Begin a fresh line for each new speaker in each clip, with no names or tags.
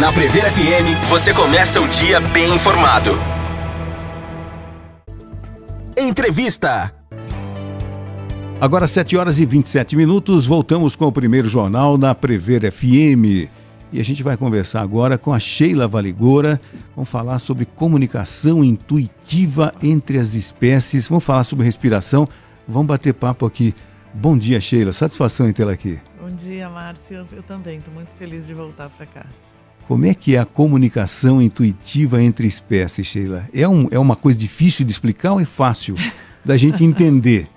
Na Prever FM, você começa o dia bem informado. Entrevista.
Agora 7h27, voltamos com o primeiro jornal na Prever FM. E a gente vai conversar agora com a Sheila Valigora. Vamos falar sobre comunicação intuitiva entre as espécies. Vamos falar sobre respiração. Vamos bater papo aqui. Bom dia, Sheila. Satisfação em tê-la aqui.
Bom dia, Márcio. Eu também. Estou muito feliz de voltar para cá.
Como é que é a comunicação intuitiva entre espécies, Sheila? É uma coisa difícil de explicar ou é fácil da gente entender?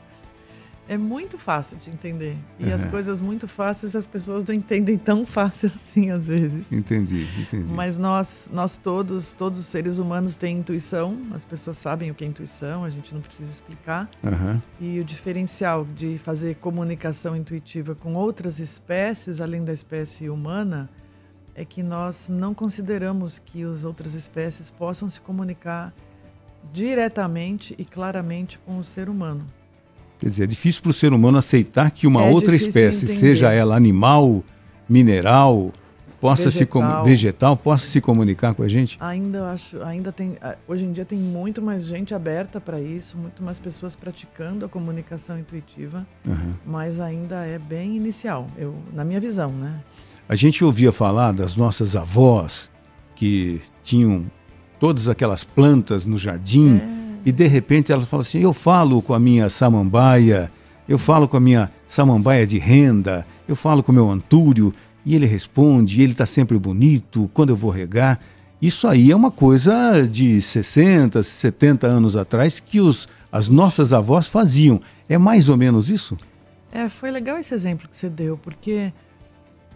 É muito fácil de entender. E as coisas muito fáceis as pessoas não entendem tão fácil assim às vezes.
Entendi.
Mas nós todos os seres humanos têm intuição. As pessoas sabem o que é intuição, a gente não precisa explicar. E o diferencial de fazer comunicação intuitiva com outras espécies, além da espécie humana, é que nós não consideramos que as outras espécies possam se comunicar diretamente e claramente com o ser humano.
Quer dizer, é difícil para o ser humano aceitar que uma outra espécie, seja ela animal, mineral, vegetal, possa se comunicar com a gente?
Hoje em dia tem muito mais gente aberta para isso, muito mais pessoas praticando a comunicação intuitiva, mas ainda é bem inicial, na minha visão, né?
A gente ouvia falar das nossas avós que tinham todas aquelas plantas no jardim e de repente elas falam assim, eu falo com a minha samambaia, eu falo com a minha samambaia de renda, eu falo com o meu antúrio e ele responde, ele está sempre bonito quando eu vou regar. Isso aí é uma coisa de 60, 70 anos atrás que as nossas avós faziam. É mais ou menos isso?
Foi legal esse exemplo que você deu, porque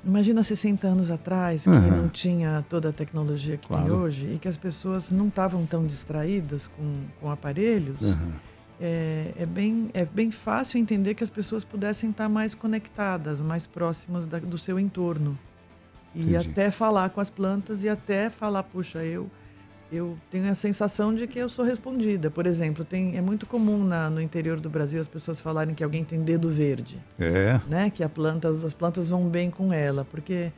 imagina 60 anos atrás, que não tinha toda a tecnologia que tem hoje e que as pessoas não estavam tão distraídas com aparelhos. É bem fácil entender que as pessoas pudessem estar mais conectadas, mais próximas do seu entorno. E até falar com as plantas e até falar, puxa, eu tenho a sensação de que eu sou respondida. Por exemplo, é muito comum no interior do Brasil as pessoas falarem que alguém tem dedo verde. Né? Que as plantas vão bem com ela, porque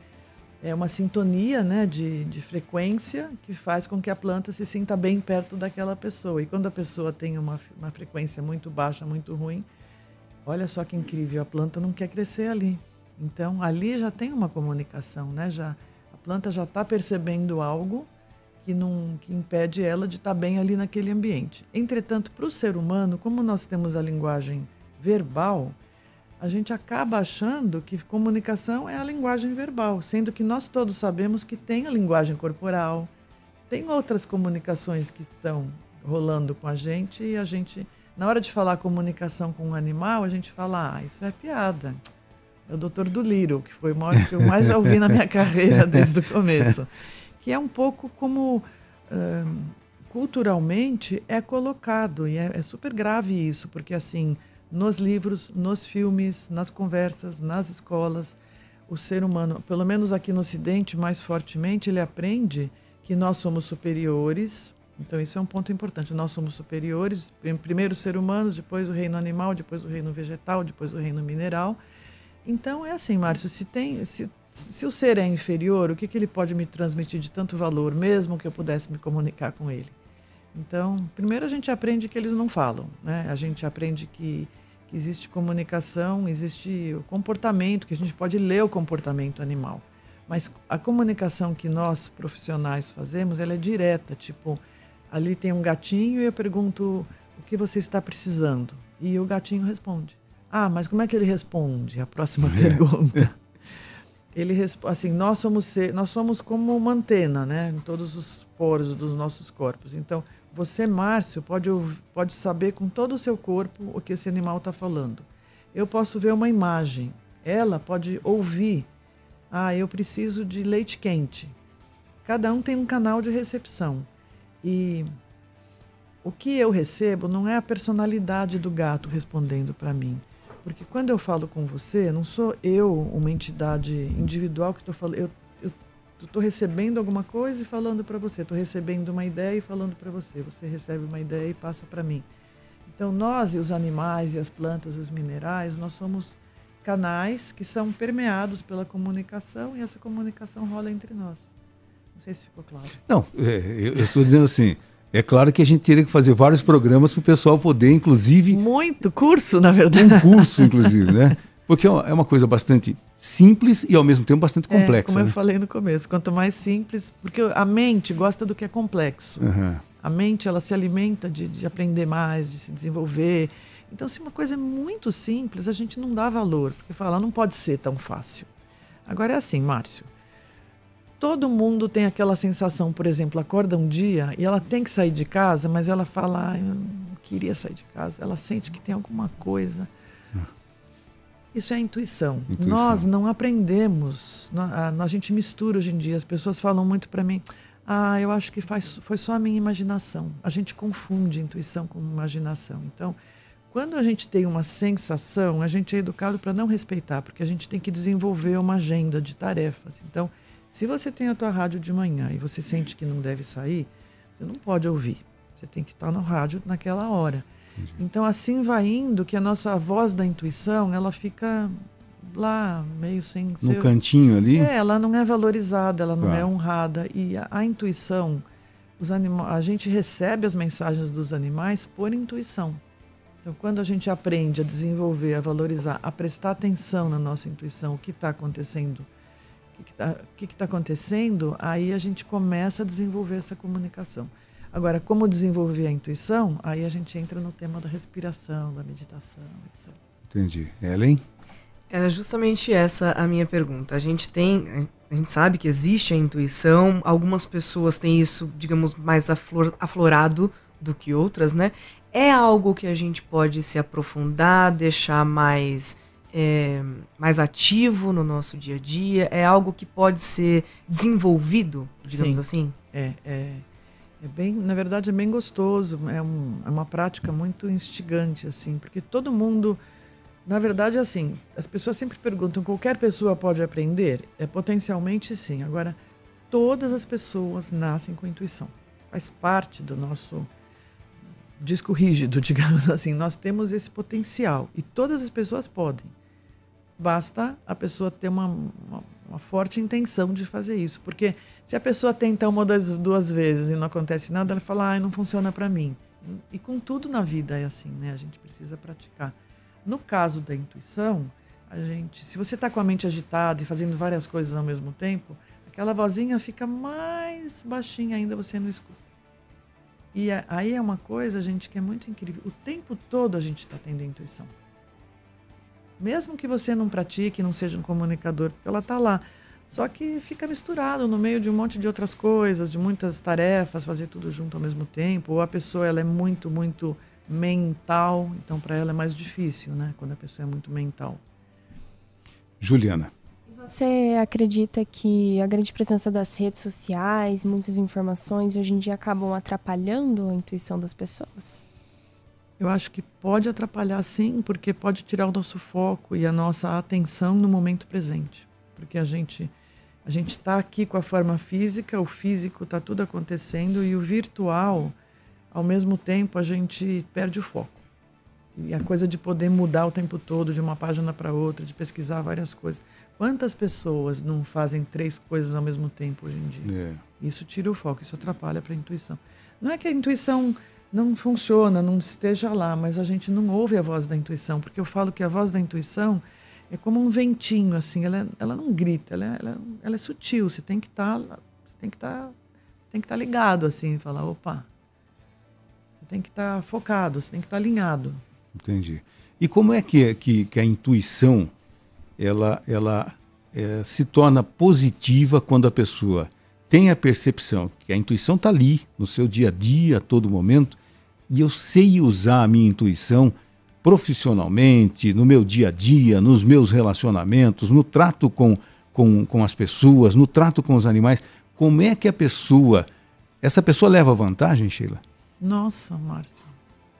é uma sintonia, né, de frequência que faz com que a planta se sinta bem perto daquela pessoa. E quando a pessoa tem uma frequência muito baixa, muito ruim, olha só que incrível, a planta não quer crescer ali. Então, ali já tem uma comunicação, né? A planta já está percebendo algo que impede ela de estar bem ali naquele ambiente. Entretanto, para o ser humano, como nós temos a linguagem verbal, a gente acaba achando que comunicação é a linguagem verbal, sendo que nós todos sabemos que tem a linguagem corporal, tem outras comunicações que estão rolando com a gente e a gente, na hora de falar comunicação com um animal, a gente fala, isso é piada. É o Dr. Dolittle, que foi o que eu mais ouvi na minha carreira desde o começo. Que é um pouco como culturalmente é colocado, e é super grave isso, porque assim, nos livros, nos filmes, nas conversas, nas escolas, o ser humano, pelo menos aqui no Ocidente, mais fortemente, ele aprende que nós somos superiores. Então isso é um ponto importante, nós somos superiores, primeiro os seres humanos, depois o reino animal, depois o reino vegetal, depois o reino mineral. Então é assim, Márcio, se o ser é inferior, o que ele pode me transmitir de tanto valor, mesmo que eu pudesse me comunicar com ele? Então, primeiro a gente aprende que eles não falam, né? A gente aprende que existe comunicação, existe o comportamento, que a gente pode ler o comportamento animal. Mas a comunicação que nós, profissionais, fazemos, ela é direta, tipo, ali tem um gatinho e eu pergunto o que você está precisando. E o gatinho responde. Mas como é que ele responde? A próxima pergunta. Ele assim, nós somos como uma antena, né, em todos os poros dos nossos corpos. Então, você, Márcio, pode saber com todo o seu corpo o que esse animal está falando. Eu posso ver uma imagem. Ela pode ouvir. Eu preciso de leite quente. Cada um tem um canal de recepção. E o que eu recebo não é a personalidade do gato respondendo para mim. Porque quando eu falo com você, não sou eu uma entidade individual que estou falando. Eu estou recebendo alguma coisa e falando para você. Estou recebendo uma ideia e falando para você. Você recebe uma ideia e passa para mim. Então, nós e os animais e as plantas e os minerais, nós somos canais que são permeados pela comunicação e essa comunicação rola entre nós. Não sei se ficou claro.
Não, eu estou dizendo assim, é claro que a gente teria que fazer vários programas para o pessoal poder, inclusive...
Muito curso, na verdade.
Um curso, inclusive, né? Porque é uma coisa bastante simples e, ao mesmo tempo, bastante complexa.
Como
né?
eu falei no começo, quanto mais simples... Porque a mente gosta do que é complexo.
Uhum.
A mente, ela se alimenta de aprender mais, de se desenvolver. Então, se uma coisa é muito simples, a gente não dá valor. Porque fala, não pode ser tão fácil. Agora é assim, Márcio. Todo mundo tem aquela sensação, por exemplo, acorda um dia e ela tem que sair de casa, mas ela fala, eu não queria sair de casa. Ela sente que tem alguma coisa. Isso é intuição. Nós não aprendemos. A gente mistura hoje em dia. As pessoas falam muito para mim, eu acho que foi só a minha imaginação. A gente confunde intuição com imaginação. Então, quando a gente tem uma sensação, a gente é educado para não respeitar, porque a gente tem que desenvolver uma agenda de tarefas. Então, se você tem a tua rádio de manhã e você sente que não deve sair, você não pode ouvir. Você tem que estar no rádio naquela hora. Então, assim vai indo que a nossa voz da intuição, ela fica lá, meio sem ser...
No cantinho ali?
Ela não é valorizada, ela não é honrada. E a intuição, a gente recebe as mensagens dos animais por intuição. Então, quando a gente aprende a desenvolver, a valorizar, a prestar atenção na nossa intuição, o que está acontecendo, o que está acontecendo, aí a gente começa a desenvolver essa comunicação. Agora, como desenvolver a intuição, aí a gente entra no tema da respiração, da meditação, etc.
Entendi. Ellen?
Era justamente essa a minha pergunta. A gente sabe que existe a intuição, algumas pessoas têm isso, digamos, mais aflorado do que outras, né? É algo que a gente pode se aprofundar, deixar mais ativo no nosso dia a dia? É algo que pode ser desenvolvido, digamos assim?
Na verdade, é bem gostoso. É uma prática muito instigante, assim, porque todo mundo... Na verdade, assim, as pessoas sempre perguntam, qualquer pessoa pode aprender? Potencialmente, sim. Agora, todas as pessoas nascem com intuição. Faz parte do nosso disco rígido, digamos assim. Nós temos esse potencial e todas as pessoas podem. Basta a pessoa ter uma forte intenção de fazer isso. Porque se a pessoa tenta uma das duas vezes e não acontece nada, ela fala, não funciona para mim. E com tudo na vida é assim, né? A gente precisa praticar. No caso da intuição, se você está com a mente agitada e fazendo várias coisas ao mesmo tempo, aquela vozinha fica mais baixinha ainda, você não escuta. E aí é uma coisa, gente, que é muito incrível. O tempo todo a gente está tendo intuição. Mesmo que você não pratique, não seja um comunicador, porque ela está lá. Só que fica misturado no meio de um monte de outras coisas, de muitas tarefas, fazer tudo junto ao mesmo tempo. Ou a pessoa ela é muito, muito mental, então para ela é mais difícil, né? Quando a pessoa é muito mental.
Juliana.
Você acredita que a grande presença das redes sociais, muitas informações, hoje em dia acabam atrapalhando a intuição das pessoas?
Eu acho que pode atrapalhar, sim, porque pode tirar o nosso foco e a nossa atenção no momento presente. Porque a gente está aqui com a forma física, o físico está tudo acontecendo e o virtual, ao mesmo tempo, a gente perde o foco. E a coisa de poder mudar o tempo todo, de uma página para outra, de pesquisar várias coisas. Quantas pessoas não fazem 3 coisas ao mesmo tempo hoje em dia? Isso tira o foco, isso atrapalha para a intuição. Não é que a intuição não funciona, não esteja lá, mas a gente não ouve a voz da intuição, porque eu falo que a voz da intuição é como um ventinho, assim, ela não grita, ela é sutil, você tem que estar ligado, assim, e falar, opa, você tem que estar focado, você tem que estar alinhado.
Entendi. E como é que a intuição ela se torna positiva quando a pessoa tem a percepção que a intuição está ali, no seu dia a dia, a todo momento, e eu sei usar a minha intuição profissionalmente, no meu dia a dia, nos meus relacionamentos, no trato com as pessoas, no trato com os animais. Como é que essa pessoa leva vantagem, Sheila?
Nossa, Márcio,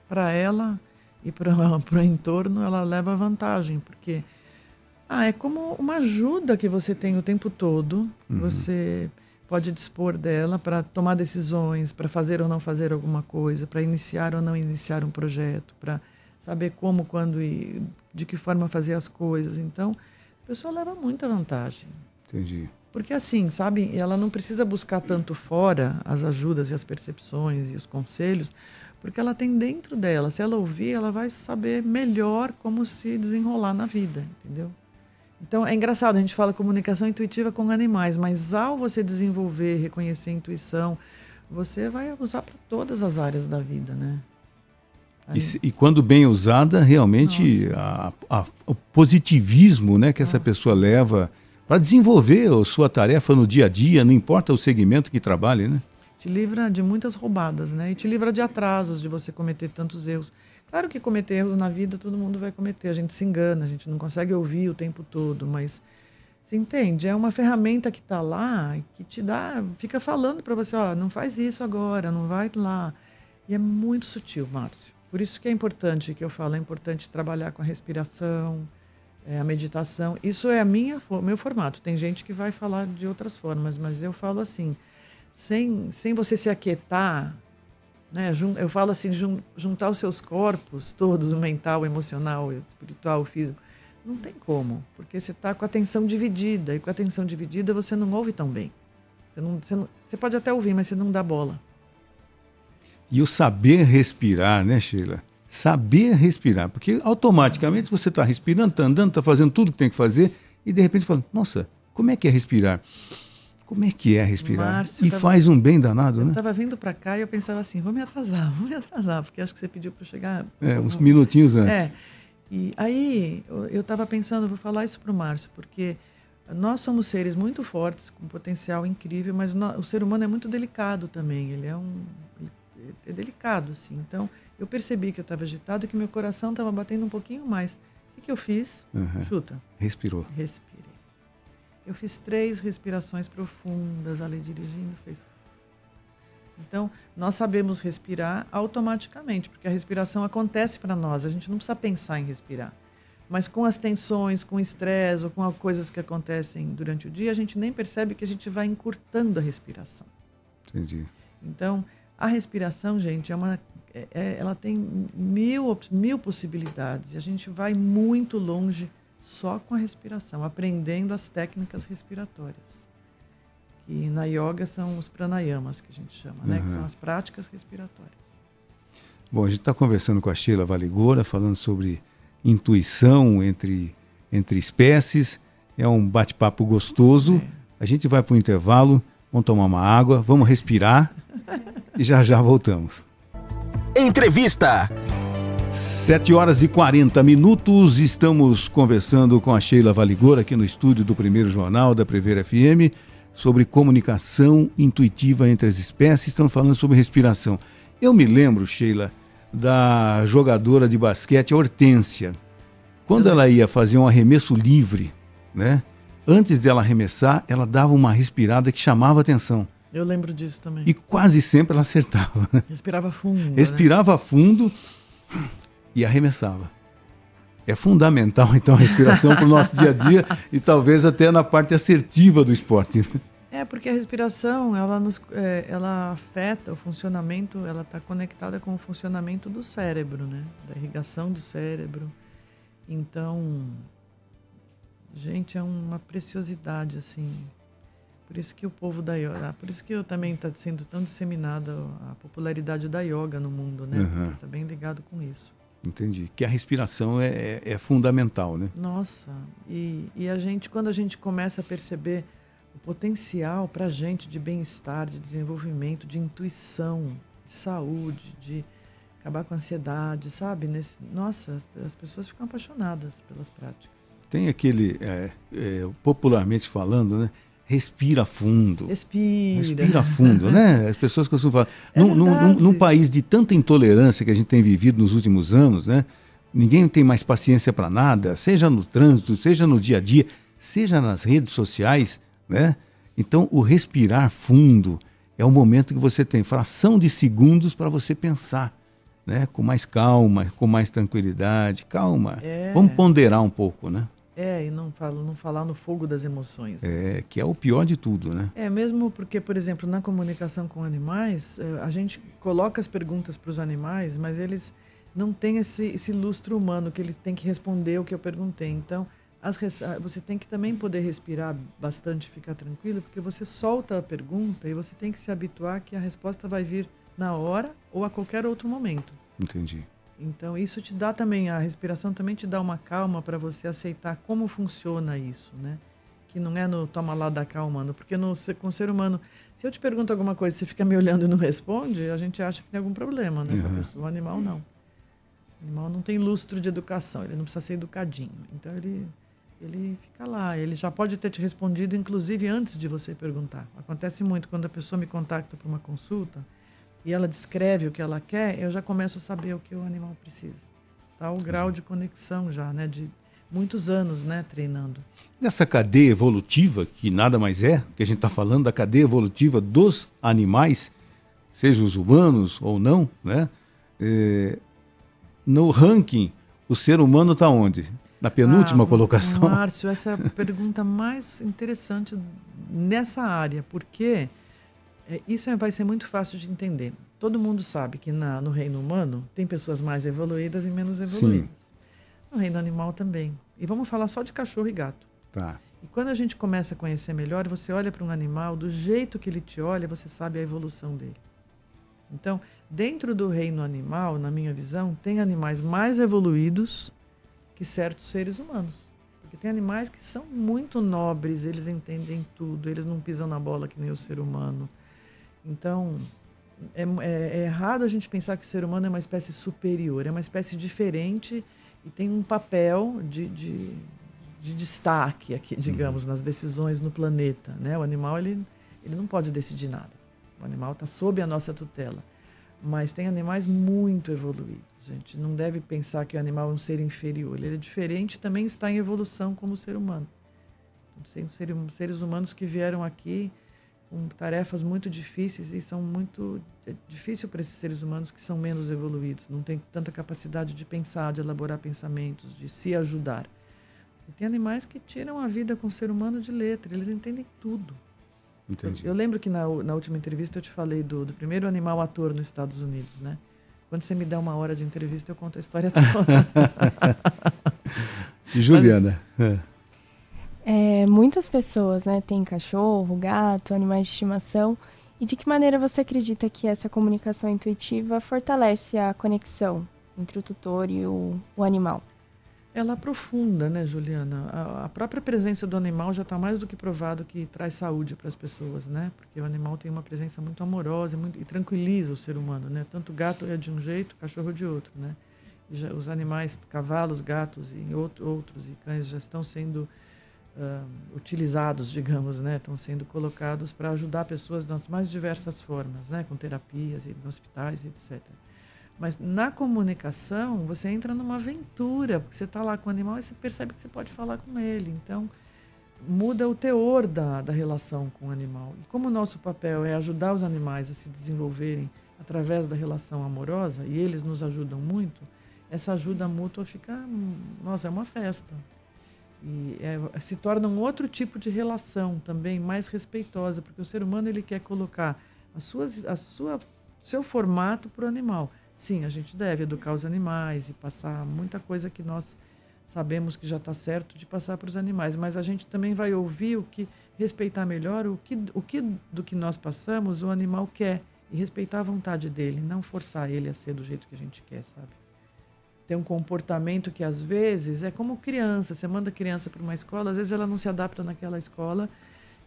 para ela e para o entorno, ela leva vantagem, porque é como uma ajuda que você tem o tempo todo, você pode dispor dela para tomar decisões, para fazer ou não fazer alguma coisa, para iniciar ou não iniciar um projeto, para saber como, quando e de que forma fazer as coisas. Então, a pessoa leva muita vantagem.
Entendi.
Porque assim, sabe, ela não precisa buscar tanto fora as ajudas e as percepções e os conselhos, porque ela tem dentro dela. Se ela ouvir, ela vai saber melhor como se desenrolar na vida, entendeu? Então, é engraçado, a gente fala comunicação intuitiva com animais, mas ao você desenvolver, reconhecer a intuição, você vai usar para todas as áreas da vida, né?
E quando bem usada, realmente o positivismo, né, que essa pessoa leva para desenvolver a sua tarefa no dia a dia, não importa o segmento que trabalhe, né?
Te livra de muitas roubadas, né? E te livra de atrasos, de você cometer tantos erros. Claro que cometer erros na vida todo mundo vai cometer, a gente se engana, a gente não consegue ouvir o tempo todo, mas você entende? É uma ferramenta que está lá, que te dá, fica falando para você, ó, não faz isso agora, não vai lá. E é muito sutil, Márcio. Por isso que é importante, que eu falo, é importante trabalhar com a respiração, a meditação. Isso é o meu formato. Tem gente que vai falar de outras formas, mas eu falo assim, sem você se aquietar, né? Eu falo assim, juntar os seus corpos todos, o mental, o emocional, o espiritual, o físico, não tem como, porque você está com a atenção dividida, e com a atenção dividida você não ouve tão bem. Você pode até ouvir, mas você não dá bola.
E o saber respirar, né, Sheila? Saber respirar, porque automaticamente você está respirando, está andando, está fazendo tudo que tem que fazer, e de repente fala, nossa, como é que é respirar? Como é que é respirar?
Márcio,
e faz um bem danado, né?
Eu estava vindo para cá e eu pensava assim, vou me atrasar, porque acho que você pediu para eu chegar...
Uns minutinhos antes.
E aí eu estava pensando, vou falar isso para o Márcio, porque nós somos seres muito fortes, com potencial incrível, mas o ser humano é muito delicado também, ele é delicado, assim. Então, eu percebi que eu estava agitado e que meu coração estava batendo um pouquinho mais. O que eu fiz? Chuta.
Respirou.
Respirei. Eu fiz 3 respirações profundas, ali dirigindo, fez... Então, nós sabemos respirar automaticamente, porque a respiração acontece para nós, a gente não precisa pensar em respirar. Mas com as tensões, com o estresse ou com coisas que acontecem durante o dia, a gente nem percebe que a gente vai encurtando a respiração.
Entendi.
Então, a respiração, gente, ela tem mil possibilidades. E a gente vai muito longe só com a respiração, aprendendo as técnicas respiratórias. E na yoga são os pranayamas, que a gente chama, né? Que são as práticas respiratórias.
Bom, a gente está conversando com a Sheila Valigora, falando sobre intuição entre espécies. É um bate-papo gostoso. A gente vai para o intervalo, vamos tomar uma água, vamos respirar e já voltamos.
Entrevista.
7h40, estamos conversando com a Sheila Valigora aqui no estúdio do Primeiro Jornal da Prever FM sobre comunicação intuitiva entre as espécies, estamos falando sobre respiração. Eu me lembro, Sheila, da jogadora de basquete Hortência, quando ela ia fazer um arremesso livre, né? Antes dela arremessar, ela dava uma respirada que chamava atenção.
Eu lembro disso também.
E quase sempre ela acertava.
Respirava fundo.
Respirava fundo e arremessava. É fundamental, então, a respiração para o nosso dia a dia e talvez até na parte assertiva do esporte.
Porque a respiração, ela afeta o funcionamento, ela está conectada com o funcionamento do cérebro, né? Da irrigação do cérebro. Então, gente, é uma preciosidade, assim. Por isso que o povo da yoga, por isso que também está sendo tão disseminada a popularidade da yoga no mundo, né? Está bem ligado com isso.
Entendi. Que a respiração é fundamental, né?
Nossa, e quando a gente começa a perceber o potencial para a gente de bem-estar, de desenvolvimento, de intuição, de saúde, de acabar com a ansiedade, sabe? Nossa, as pessoas ficam apaixonadas pelas práticas.
Tem aquele, popularmente falando, né? Respira fundo. Respira fundo, né? As pessoas costumam falar. Num país de tanta intolerância que a gente tem vivido nos últimos anos, né? Ninguém tem mais paciência para nada, seja no trânsito, seja no dia a dia, seja nas redes sociais, né? Então, o respirar fundo é o momento que você tem fração de segundos para você pensar, né? Com mais calma, com mais tranquilidade. Calma, vamos ponderar um pouco, né?
E não falar no fogo das emoções.
Que é o pior de tudo, né?
Mesmo porque, por exemplo, na comunicação com animais, a gente coloca as perguntas para os animais, mas eles não têm esse lustro humano que eles têm que responder o que eu perguntei. Então, Você tem que também poder respirar bastante, ficar tranquilo, porque você solta a pergunta e você tem que se habituar que a resposta vai vir na hora ou a qualquer outro momento.
Entendi.
Então, isso te dá também, a respiração também te dá uma calma para você aceitar como funciona isso, né? Que não é no toma lá da calma, porque com o ser humano, se eu te pergunto alguma coisa e você fica me olhando e não responde, a gente acha que tem algum problema, né? O animal não. O animal não tem lustro de educação, ele não precisa ser educadinho. Então, ele fica lá, ele já pode ter te respondido, inclusive, antes de você perguntar. Acontece muito quando a pessoa me contacta para uma consulta e ela descreve o que ela quer, eu já começo a saber o que o animal precisa. Tá? O grau de conexão já, né? De muitos anos, né? Treinando.
Nessa cadeia evolutiva, que nada mais é, que a gente está falando da cadeia evolutiva dos animais, sejam os humanos ou não, né? No ranking, o ser humano está onde? Na penúltima colocação?
Márcio, essa é a pergunta mais interessante nessa área, porque isso vai ser muito fácil de entender. Todo mundo sabe que no reino humano tem pessoas mais evoluídas e menos evoluídas. Sim. No reino animal também. E vamos falar só de cachorro e gato.
Tá.
E quando a gente começa a conhecer melhor, você olha para um animal, do jeito que ele te olha, você sabe a evolução dele. Então, dentro do reino animal, na minha visão, tem animais mais evoluídos que certos seres humanos. Porque tem animais que são muito nobres, eles entendem tudo, eles não pisam na bola que nem o ser humano. Então, é errado a gente pensar que o ser humano é uma espécie superior, é uma espécie diferente e tem um papel de destaque aqui, digamos, nas decisões no planeta, né? O animal, ele não pode decidir nada. O animal está sob a nossa tutela. Mas tem animais muito evoluídos. A gente não deve pensar que o animal é um ser inferior. Ele é diferente e também está em evolução como ser humano. Tem seres humanos que vieram aqui com tarefas muito difíceis e são muito... É difícil para esses seres humanos que são menos evoluídos. Não tem tanta capacidade de pensar, de elaborar pensamentos, de se ajudar. E tem animais que tiram a vida com o ser humano de letra. Eles entendem tudo.
Entendi.
Eu lembro que na última entrevista eu te falei do primeiro animal ator nos Estados Unidos, né? Quando você me dá 1 hora de entrevista, eu conto a história toda.
Juliana.
Muitas pessoas, né, têm cachorro, gato, animais de estimação. E de que maneira você acredita que essa comunicação intuitiva fortalece a conexão entre o tutor e o animal?
Ela aprofunda, né, Juliana? A própria presença do animal já está mais do que provado que traz saúde para as pessoas, né? Porque o animal tem uma presença muito amorosa e tranquiliza o ser humano, né? Tanto o gato é de um jeito, o cachorro de outro, né? Os animais, cavalos, gatos e outros e cães já estão sendo utilizados, digamos, né? Estão sendo colocados para ajudar pessoas das mais diversas formas, né? Com terapias e em hospitais, etc. Mas na comunicação, você entra numa aventura, porque você está lá com o animal e você percebe que você pode falar com ele. Então, muda o teor da relação com o animal. E como o nosso papel é ajudar os animais a se desenvolverem através da relação amorosa, e eles nos ajudam muito, essa ajuda mútua fica, nossa, é uma festa. E se torna um outro tipo de relação também, mais respeitosa, porque o ser humano ele quer colocar seu formato para o animal. Sim, a gente deve educar os animais e passar muita coisa que nós sabemos que já está certo de passar para os animais, mas a gente também vai ouvir respeitar melhor do que nós passamos o animal quer e respeitar a vontade dele, não forçar ele a ser do jeito que a gente quer, sabe? Tem um comportamento que às vezes é como criança, você manda a criança para uma escola, às vezes ela não se adapta naquela escola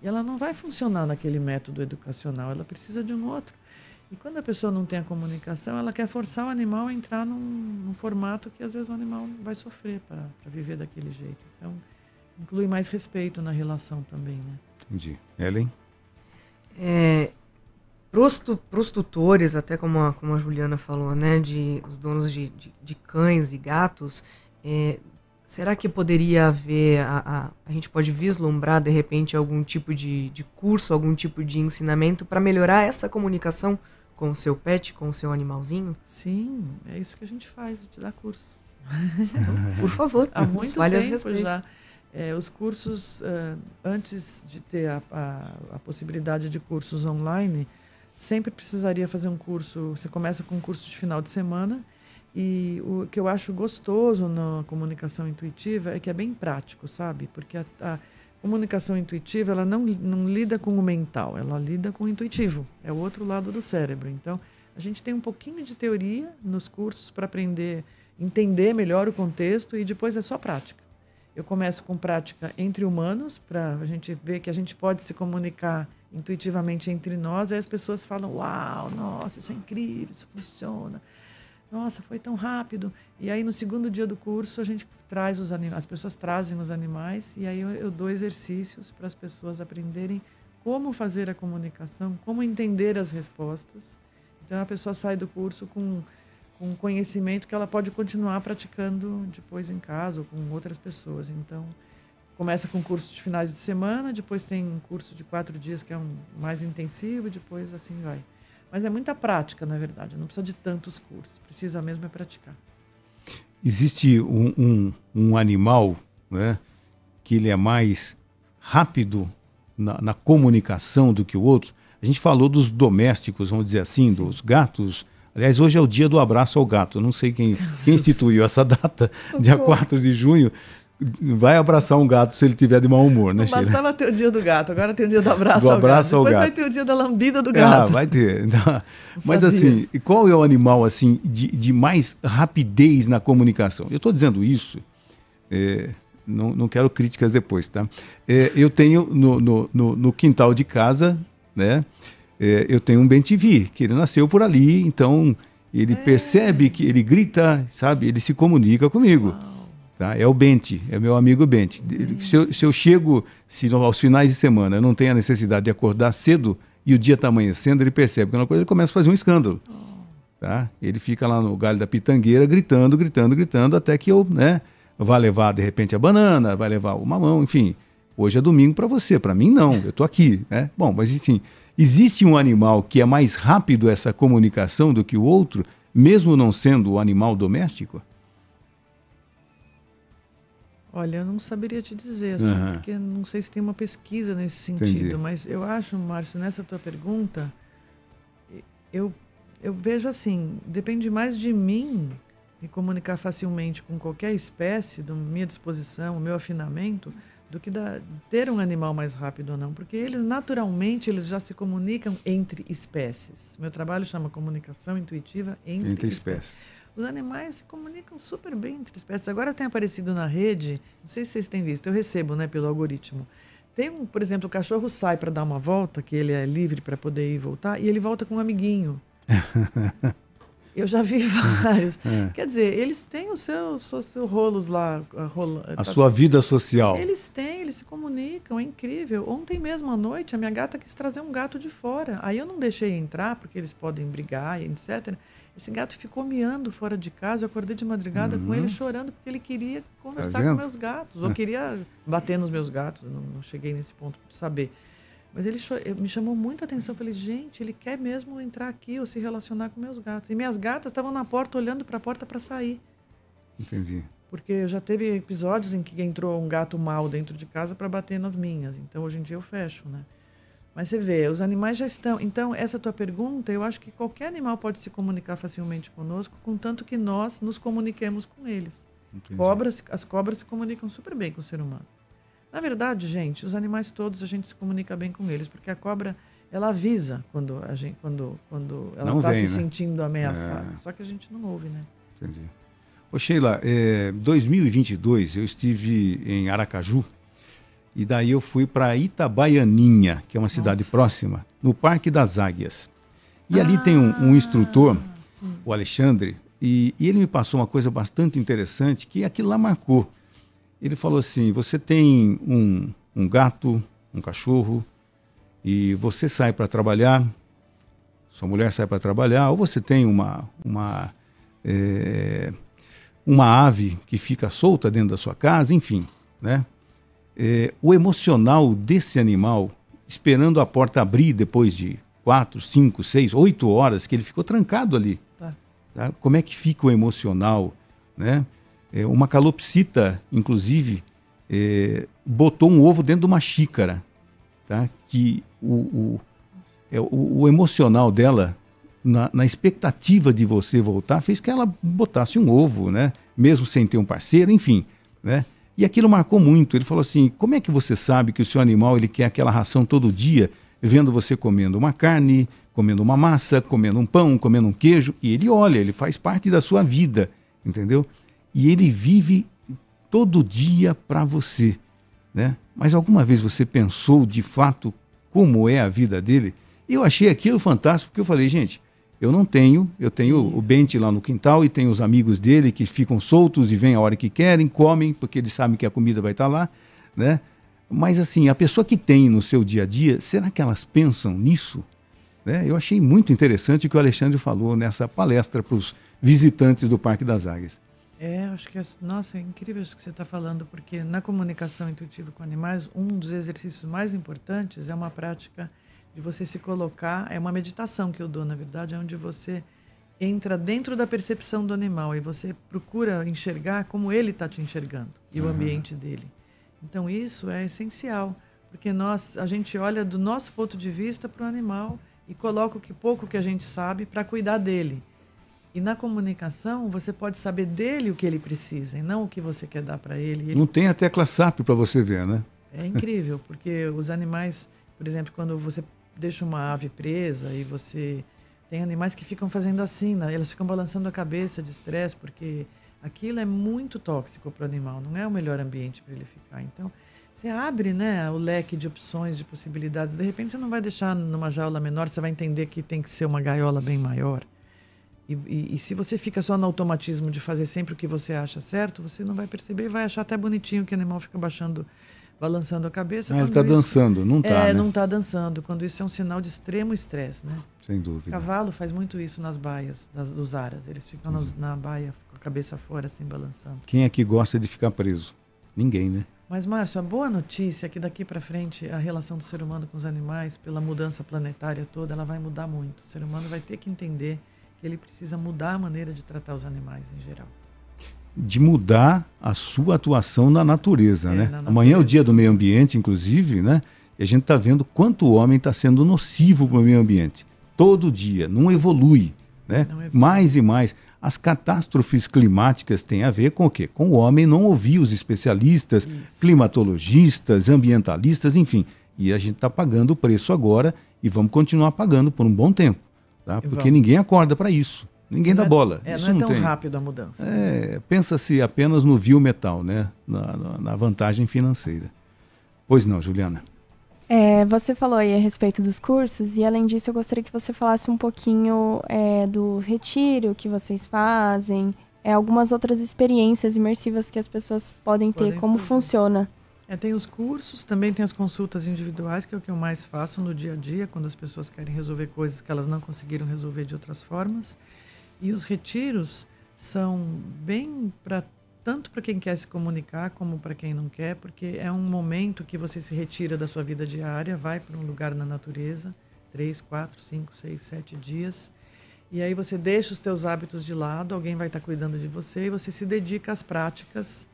e ela não vai funcionar naquele método educacional, ela precisa de um outro. E quando a pessoa não tem a comunicação, ela quer forçar o animal a entrar num formato que às vezes o animal vai sofrer para viver daquele jeito. Então, inclui mais respeito na relação também, né?
Entendi. Ellen?
Pros tutores, até como a Juliana falou, né, os donos de cães e gatos, será que poderia haver, a gente pode vislumbrar, de repente, algum tipo de curso, algum tipo de ensinamento para melhorar essa comunicação com o seu pet, com o seu animalzinho?
Sim, é isso que a gente faz, a gente dá curso.
Então, por favor,
há muito tempo já. Os cursos, antes de ter a possibilidade de cursos online, sempre precisaria fazer um curso. Você começa com um curso de final de semana E o que eu acho gostoso na comunicação intuitiva é que é bem prático, sabe? Porque a comunicação intuitiva, ela não lida com o mental, ela lida com o intuitivo. É o outro lado do cérebro. Então, a gente tem um pouquinho de teoria nos cursos para aprender, entender melhor o contexto e depois é só prática. Eu começo com prática entre humanos, para a gente ver que a gente pode se comunicar intuitivamente entre nós. Aí as pessoas falam, uau, nossa, isso é incrível, isso funciona. Nossa, foi tão rápido. E aí, no segundo dia do curso, a gente traz os animais, as pessoas trazem os animais, e aí eu dou exercícios para as pessoas aprenderem como fazer a comunicação, como entender as respostas. Então, a pessoa sai do curso com um conhecimento que ela pode continuar praticando depois em casa ou com outras pessoas. Então, começa com curso de finais de semana, depois tem um curso de 4 dias que é mais intensivo, depois assim vai. Mas é muita prática, na verdade. Não precisa de tantos cursos. Precisa mesmo é praticar.
Existe um animal, né, que ele é mais rápido na comunicação do que o outro. A gente falou dos domésticos, vamos dizer assim, dos gatos. Aliás, hoje é o dia do abraço ao gato. Eu não sei quem instituiu essa data, dia 4 de junho. Vai abraçar um gato se ele tiver de mau humor, né, Sheila?
Bastava ter o dia do gato, agora tem o dia do abraço ao gato. Depois vai ter o dia da lambida do gato.
Ah, vai ter. Mas assim, qual é o animal assim de mais rapidez na comunicação? Eu estou dizendo isso, não quero críticas depois, tá? Eu tenho no quintal de casa, né? Eu tenho um bem-te-vi, que ele nasceu por ali, então ele percebe que ele grita, sabe? Ele se comunica comigo. Uau. Tá? É o Bente, é meu amigo Bente. Se eu chego, aos finais de semana eu não tenho a necessidade de acordar cedo e o dia está amanhecendo, ele percebe que uma coisa, ele começa a fazer um escândalo. Tá? Ele fica lá no galho da pitangueira gritando, até que eu, né, vá levar de repente a banana, vai levar o mamão, enfim. Hoje é domingo para você, para mim não, eu estou aqui. Né? Bom, mas assim, existe um animal que é mais rápido essa comunicação do que o outro, mesmo não sendo o animal doméstico?
Olha, eu não saberia te dizer, assim, porque não sei se tem uma pesquisa nesse sentido. Entendi. Mas eu acho, Márcio, nessa tua pergunta, eu vejo assim, depende mais de mim me comunicar facilmente com qualquer espécie, da minha disposição, o meu afinamento, do que ter um animal mais rápido ou não, porque eles, naturalmente, eles já se comunicam entre espécies. Meu trabalho chama comunicação intuitiva entre espécies. Os animais se comunicam super bem entre espécies. Agora tem aparecido na rede, não sei se vocês têm visto, eu recebo, né, pelo algoritmo. Tem, por exemplo, o cachorro sai para dar uma volta, que ele é livre para poder ir e voltar, e ele volta com um amiguinho. Eu já vi vários. Quer dizer, eles têm os seus rolos lá.
A sua vida social.
Eles se comunicam, é incrível. Ontem mesmo à noite, a minha gata quis trazer um gato de fora. Aí eu não deixei entrar, porque eles podem brigar e etc. Esse gato ficou miando fora de casa. Eu acordei de madrugada com ele chorando porque ele queria conversar com meus gatos. Ou queria bater nos meus gatos. Não cheguei nesse ponto de saber. Mas ele me chamou muita atenção. Eu falei, gente, ele quer mesmo entrar aqui ou se relacionar com meus gatos. E minhas gatas estavam na porta, olhando para a porta para sair.
Entendi.
Porque já teve episódios em que entrou um gato mau dentro de casa para bater nas minhas. Então, hoje em dia, eu fecho, né? Mas você vê, os animais já estão... Então, essa tua pergunta, eu acho que qualquer animal pode se comunicar facilmente conosco, contanto que nós nos comuniquemos com eles. As cobras se comunicam super bem com o ser humano. Na verdade, gente, os animais todos a gente se comunica bem com eles, porque a cobra, ela avisa quando ela está se sentindo ameaçada. Só que a gente não ouve, né?
Entendi. Ô Sheila, 2022 eu estive em Aracaju e daí eu fui para Itabaianinha, que é uma cidade próxima, no Parque das Águias. E ali tem um instrutor, o Alexandre, e ele me passou uma coisa bastante interessante que aquilo lá marcou. Ele falou assim, você tem um gato, um cachorro, e você sai para trabalhar, sua mulher sai para trabalhar, ou você tem uma ave que fica solta dentro da sua casa, enfim, né? O emocional desse animal, esperando a porta abrir depois de 4, 5, 6, 8 horas que ele ficou trancado ali. Tá? Como é que fica o emocional, né? Uma calopsita, inclusive, botou um ovo dentro de uma xícara, tá? Que o emocional dela na expectativa de você voltar, fez que ela botasse um ovo, né? Mesmo sem ter um parceiro, enfim, né? E aquilo marcou muito. Ele falou assim, como é que você sabe que o seu animal ele quer aquela ração todo dia, vendo você comendo uma carne, comendo uma massa, comendo um pão, comendo um queijo? E ele olha, ele faz parte da sua vida, entendeu? E ele vive todo dia para você, né? Mas alguma vez você pensou de fato como é a vida dele? Eu achei aquilo fantástico, porque eu falei, gente, eu tenho o Bente lá no quintal e tenho os amigos dele que ficam soltos e vêm a hora que querem, comem, porque eles sabem que a comida vai estar lá, né? Mas assim, a pessoa que tem no seu dia a dia, será que elas pensam nisso? Né? Eu achei muito interessante o que o Alexandre falou nessa palestra para os visitantes do Parque das Águias.
Acho que nossa, é incrível isso que você está falando, porque na comunicação intuitiva com animais, um dos exercícios mais importantes é uma prática de você se colocar, é uma meditação que eu dou, na verdade, é onde você entra dentro da percepção do animal e você procura enxergar como ele está te enxergando e o ambiente dele. Então isso é essencial, porque a gente olha do nosso ponto de vista para o animal e coloca o pouco que a gente sabe para cuidar dele. E na comunicação você pode saber dele o que ele precisa e não o que você quer dar para ele.
Não tem a tecla SAP para você ver, né?
É incrível, porque os animais, por exemplo, quando você deixa uma ave presa e você tem animais que ficam fazendo assim, né? Elas ficam balançando a cabeça de estresse, porque aquilo é muito tóxico para o animal, não é o melhor ambiente para ele ficar. Então, você abre, né, o leque de opções, de possibilidades. De repente, você não vai deixar numa jaula menor, você vai entender que tem que ser uma gaiola bem maior. E se você fica só no automatismo de fazer sempre o que você acha certo, você não vai perceber e vai achar até bonitinho que o animal fica balançando a cabeça.
Ele está dançando, não está, né?
Não está dançando, quando isso é um sinal de extremo estresse, né?
Sem dúvida.
O cavalo faz muito isso nas baias dos aras. Eles ficam na baia com a cabeça fora, assim, balançando.
Quem aqui gosta de ficar preso? Ninguém, né?
Mas, Márcio, a boa notícia é que daqui para frente a relação do ser humano com os animais, pela mudança planetária toda, ela vai mudar muito. O ser humano vai ter que entender que ele precisa mudar a maneira de tratar os animais em geral.
De mudar a sua atuação na natureza, né?
Na natureza.
Amanhã é o dia do meio ambiente, inclusive, né? E a gente está vendo quanto o homem está sendo nocivo para o meio ambiente. Todo dia, não evolui, né?
Não evolui.
Mais e mais. As catástrofes climáticas têm a ver com o quê? Com o homem não ouvir os especialistas, climatologistas, ambientalistas, enfim. E a gente está pagando o preço agora e vamos continuar pagando por um bom tempo. Tá? Porque ninguém acorda para isso. Ninguém dá bola. Isso
não é tão
tem.
rápido a mudança.
Pensa-se apenas no vil metal, né? Na vantagem financeira. Pois não, Juliana?
Você falou aí a respeito dos cursos e, além disso, eu gostaria que você falasse um pouquinho do retiro que vocês fazem, algumas outras experiências imersivas que as pessoas podem ter, como funciona.
Tem os cursos, também tem as consultas individuais, que é o que eu mais faço no dia a dia, quando as pessoas querem resolver coisas que elas não conseguiram resolver de outras formas. E os retiros são bem tanto para quem quer se comunicar como para quem não quer, porque é um momento que você se retira da sua vida diária, vai para um lugar na natureza, 3, 4, 5, 6, 7 dias, e aí você deixa os teus hábitos de lado, alguém vai estar cuidando de você e você se dedica às práticas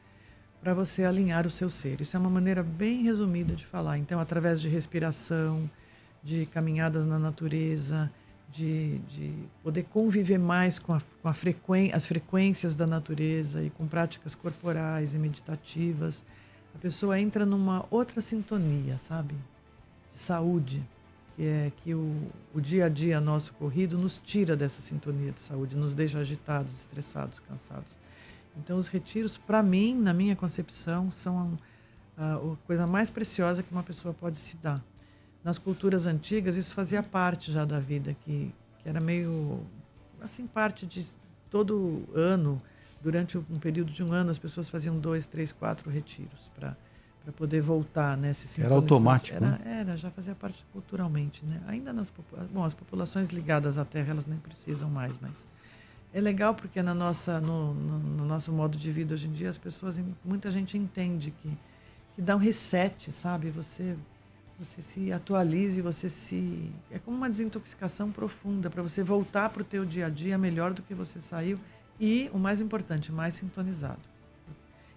para você alinhar o seu ser. Isso é uma maneira bem resumida de falar. Então, através de respiração, de caminhadas na natureza, de poder conviver mais com as frequências da natureza e com práticas corporais e meditativas, a pessoa entra numa outra sintonia, sabe? De saúde, que é que o dia a dia nosso corrido nos tira dessa sintonia de saúde, nos deixa agitados, estressados, cansados. Então, os retiros, para mim, na minha concepção, são a coisa mais preciosa que uma pessoa pode se dar. Nas culturas antigas, isso fazia parte já da vida, que era meio, assim, parte de todo ano, durante um período de um ano, as pessoas faziam 2, 3, 4 retiros para poder voltar, né?
Era automático,
já fazia parte culturalmente, né? Ainda as populações ligadas à terra, elas nem precisam mais, mas é legal porque no nosso modo de vida hoje em dia, muita gente entende que dá um reset, sabe? Você se atualize, é como uma desintoxicação profunda para você voltar para o teu dia a dia melhor do que você saiu e, o mais importante, mais sintonizado.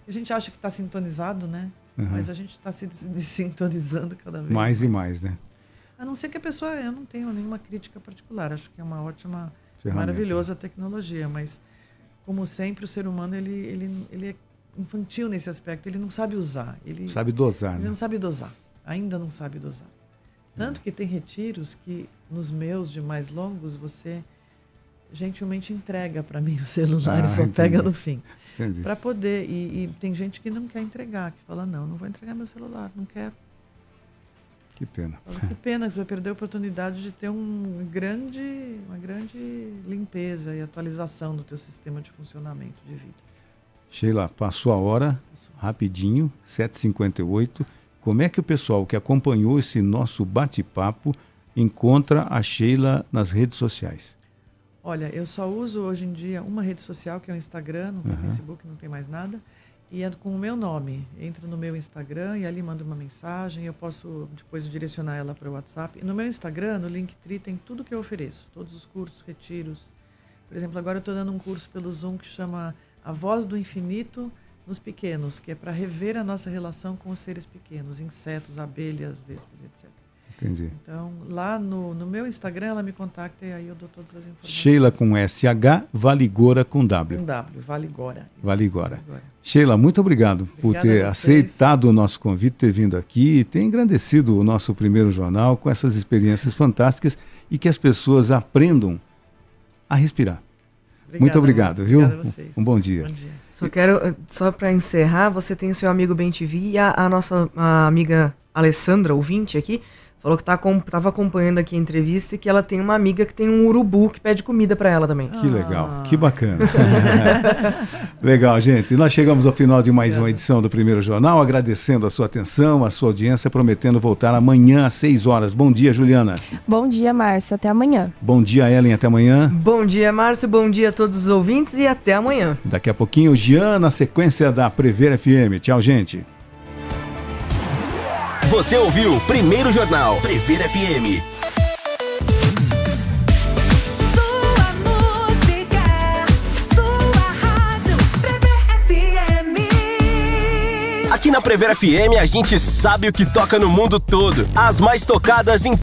A gente acha que está sintonizado, né? Mas a gente está se desintonizando cada vez
mais e mais, né?
A não ser que a pessoa, eu não tenho nenhuma crítica particular, acho que é uma ótima,
Ferramenta.
maravilhosa tecnologia, mas como sempre o ser humano ele é infantil nesse aspecto, ele não sabe usar. Ele
Sabe dosar,
Ele
né?
não sabe dosar, ainda não sabe dosar. Tanto que tem retiros que nos meus de mais longos você gentilmente entrega para mim o celular e só
entendi.
pega no fim.
Entendi.
Para poder, e tem gente que não quer entregar, que fala, não vou entregar meu celular, não quer.
Que pena.
Fala, que pena que você vai perder a oportunidade de ter uma grande limpeza e atualização do teu sistema de funcionamento de vida.
Sheila, passou a hora, rapidinho, 7h58. Como é que o pessoal que acompanhou esse nosso bate-papo encontra a Sheila nas redes sociais?
Olha, eu só uso hoje em dia uma rede social, que é o Instagram, não tem Facebook, não tem mais nada. E é com o meu nome. Entro no meu Instagram e ali mando uma mensagem. Eu posso depois direcionar ela para o WhatsApp. E no meu Instagram, no Linktree, tem tudo que eu ofereço. Todos os cursos, retiros. Por exemplo, agora eu estou dando um curso pelo Zoom que chama A Voz do Infinito nos Pequenos, que é para rever a nossa relação com os seres pequenos, insetos, abelhas, vespas, etc.
Entendi.
Então, lá no meu Instagram, ela me contacta e aí eu dou todas as informações.
Sheila com SH, Valigora com W.
Com W, Valigora. Isso,
Valigora.
Valigora.
Sheila, muito obrigado por
Obrigada
ter
a vocês.
aceitado o nosso convite, ter vindo aqui, ter engrandecido o nosso primeiro jornal com essas experiências fantásticas e que as pessoas aprendam a respirar. Muito obrigado, viu?
Obrigada a vocês.
Um bom dia.
Bom dia.
Só para encerrar, você tem o seu amigo Bem TV e a nossa amiga Alessandra, ouvinte aqui, falou que estava acompanhando aqui a entrevista e que ela tem uma amiga que tem um urubu que pede comida para ela também.
Que legal, que bacana. Legal, gente. Nós chegamos ao final de mais uma edição do Primeiro Jornal, agradecendo a sua atenção, a sua audiência, prometendo voltar amanhã às 6 horas. Bom dia, Juliana.
Bom dia, Márcio. Até amanhã.
Bom dia, Ellen. Até amanhã.
Bom dia, Márcio. Bom dia a todos os ouvintes e até amanhã.
Daqui a pouquinho, Jean, na sequência da Prever FM. Tchau, gente.
Você ouviu Primeiro Jornal Prever FM.
Sua música, sua rádio, Prever FM.
Aqui na Prever FM a gente sabe o que toca no mundo todo. As mais tocadas em